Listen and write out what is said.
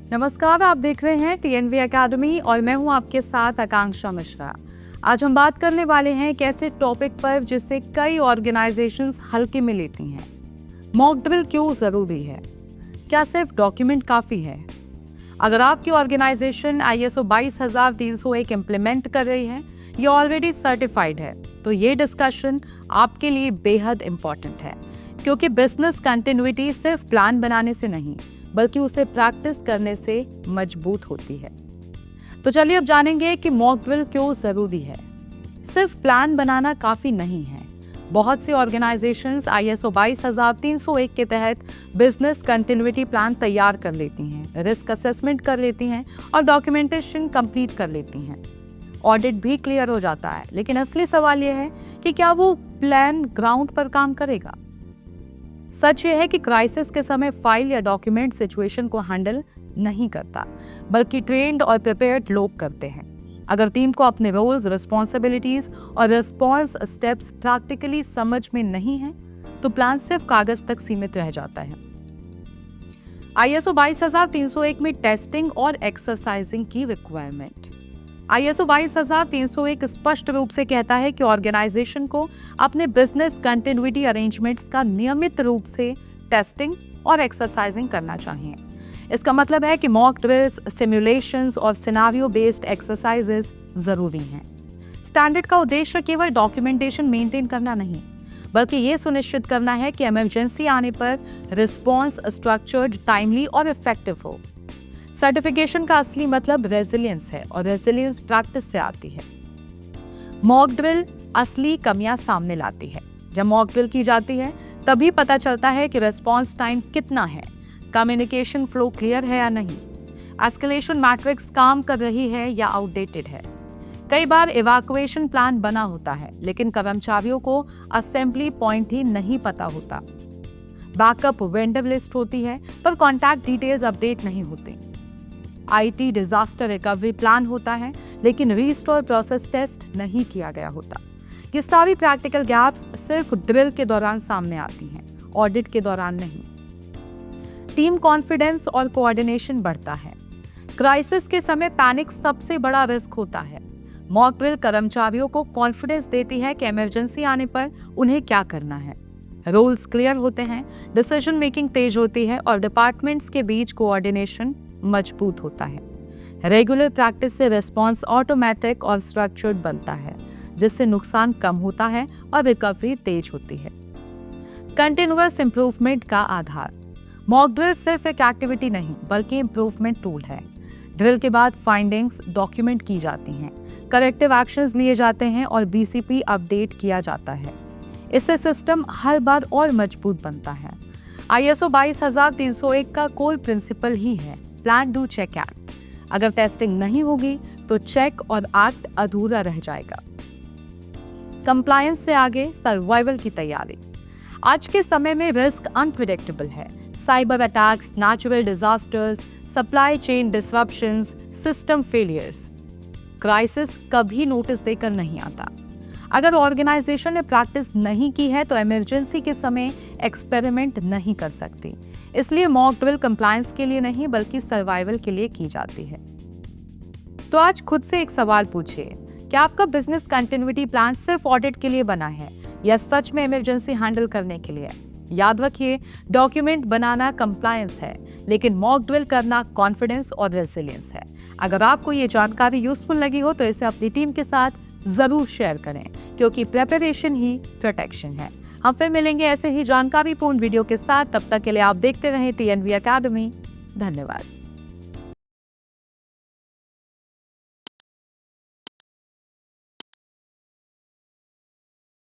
नमस्कार, आप देख रहे हैं टीएनवी एकेडमी और मैं हूं आपके साथ आकांक्षा मिश्रा। आज हम बात करने वाले हैं एक ऐसे टॉपिक पर जिसे कई ऑर्गेनाइजेशंस हल्के में लेती हैं। मॉक ड्रिल क्यों ज़रूरी है? क्या सिर्फ डॉक्यूमेंट काफ़ी है? अगर आपकी ऑर्गेनाइजेशन ISO 22301 इम्प्लीमेंट कर रही है या ऑलरेडी सर्टिफाइड है, तो ये डिस्कशन आपके लिए बेहद इम्पॉर्टेंट है, क्योंकि बिजनेस कंटिन्यूटी सिर्फ प्लान बनाने से नहीं बल्कि उसे प्रैक्टिस करने से मजबूत होती है। तो चलिए अब जानेंगे कि मॉक ड्रिल क्यों ज़रूरी है। सिर्फ प्लान बनाना काफ़ी नहीं है। बहुत सी ऑर्गेनाइजेशंस ISO 22301 के तहत बिजनेस कंटिन्यूटी प्लान तैयार कर लेती हैं, रिस्क असेसमेंट कर लेती हैं और डॉक्यूमेंटेशन कंप्लीट कर लेती हैं। ऑडिट भी क्लियर हो जाता है, लेकिन असली सवाल यह है कि क्या वो प्लान ग्राउंड पर काम करेगा? सच ये है कि क्राइसिस के समय फाइल या डॉक्यूमेंट सिचुएशन को हैंडल नहीं करता, बल्कि ट्रेन्ड और प्रिपेयर्ड लोग करते हैं। अगर टीम को अपने रोल्स, रिस्पॉन्सिबिलिटीज और रिस्पॉन्स स्टेप्स प्रैक्टिकली समझ में नहीं है, तो प्लान सिर्फ कागज तक सीमित रह जाता है। ISO 22301 में टेस्टिंग और एक्सरसाइजिंग की रिक्वायरमेंट। ISO 22301 स्पष्ट रूप से कहता है कि ऑर्गेनाइजेशन को अपने बिजनेस कंटिन्यूटी अरेंजमेंट्स का नियमित रूप से टेस्टिंग और एक्सरसाइजिंग करना चाहिए। इसका मतलब है कि मॉक ड्रिल्स, सिमुलेशंस और सिनेरियो बेस्ड एक्सरसाइजेस जरूरी हैं। स्टैंडर्ड का उद्देश्य केवल डॉक्यूमेंटेशन मेंटेन करना नहीं, बल्कि ये सुनिश्चित करना है कि इमरजेंसी आने पर रिस्पॉन्स स्ट्रक्चर्ड, टाइमली और इफेक्टिव हो। सर्टिफिकेशन का असली मतलब रेजिलियंस है और रेजिलियंस प्रैक्टिस से आती है। मॉक ड्रिल असली कमियां सामने लाती है। जब मॉक ड्रिल की जाती है तभी पता चलता है कि रिस्पॉन्स टाइम कितना है, कम्युनिकेशन फ्लो क्लियर है या नहीं, एस्केलेशन मैट्रिक्स काम कर रही है या आउटडेटेड है। कई बार इवैक्यूएशन प्लान बना होता है, लेकिन कर्मचारियों को असेंबली पॉइंट ही नहीं पता होता। बैकअप वेंडर लिस्ट होती है पर कॉन्टैक्ट डिटेल्स अपडेट नहीं होते। IT डिजास्टर रिकवरी प्लान होता है, लेकिन रीस्टोर प्रोसेस टेस्ट नहीं किया गया होता। ये सारी प्रैक्टिकल गैप्स सिर्फ ड्रिल के दौरान सामने आती हैं, ऑडिट के दौरान नहीं। टीम कॉन्फिडेंस और कोऑर्डिनेशन बढ़ता है। क्राइसिस के समय पैनिक सबसे बड़ा रिस्क होता है। मॉक ड्रिल कर्मचारियों को कॉन्फिडेंस देती है कि इमरजेंसी आने पर उन्हें क्या करना है। रोल्स क्लियर होते हैं, डिसीजन मेकिंग तेज होती है और डिपार्टमेंट्स के बीच कोऑर्डिनेशन मजबूत होता है। रेगुलर प्रैक्टिस से रिस्पॉन्स ऑटोमेटिक और स्ट्रक्चर्ड बनता है, जिससे नुकसान कम होता है और रिकवरी तेज होती है। कंटिन्यूअस इंप्रूवमेंट का आधार। मॉक ड्रिल सिर्फ एक एक्टिविटी नहीं बल्कि इंप्रूवमेंट टूल है। ड्रिल के बाद फाइंडिंग्स डॉक्यूमेंट की जाती हैं, करेक्टिव एक्शंस लिए जाते हैं और BCP अपडेट किया जाता है। इससे सिस्टम हर बार और मजबूत बनता है। ISO 22301 का कोई प्रिंसिपल ही है, प्लान डू चेक एक्ट। अगर टेस्टिंग नहीं होगी तो चेक और एक्ट अधूरा रह जाएगा। कंप्लायंस से आगे सर्वाइवल की तैयारी। आज के समय में रिस्क अनप्रिडिक्टेबल है। Cyber attacks, natural disasters, supply chain disruptions, system failures. Crisis कभी नोटिस देकर नहीं आता। अगर ऑर्गेनाइजेशन ने प्रैक्टिस नहीं की है तो इमरजेंसी के समय एक्सपेरिमेंट नहीं कर सकती। इसलिए मॉक ड्रिल कंप्लायंस के लिए नहीं बल्कि सर्वाइवल के लिए की जाती है। तो आज खुद से एक सवाल पूछिए, क्या आपका बिजनेस कंटिन्यूटी प्लान सिर्फ ऑडिट के लिए बना है या सच में इमरजेंसी हैंडल करने के लिए? याद रखिए, डॉक्यूमेंट बनाना कंप्लायंस है, लेकिन मॉक ड्रिल करना कॉन्फिडेंस और रेजिलियंस है। अगर आपको ये जानकारी यूजफुल लगी हो तो इसे अपनी टीम के साथ जरूर शेयर करें, क्योंकि प्रिपरेशन ही प्रोटेक्शन है। हम फिर मिलेंगे ऐसे ही जानकारीपूर्ण वीडियो के साथ। तब तक के लिए आप देखते रहें TNV एकेडमी। धन्यवाद।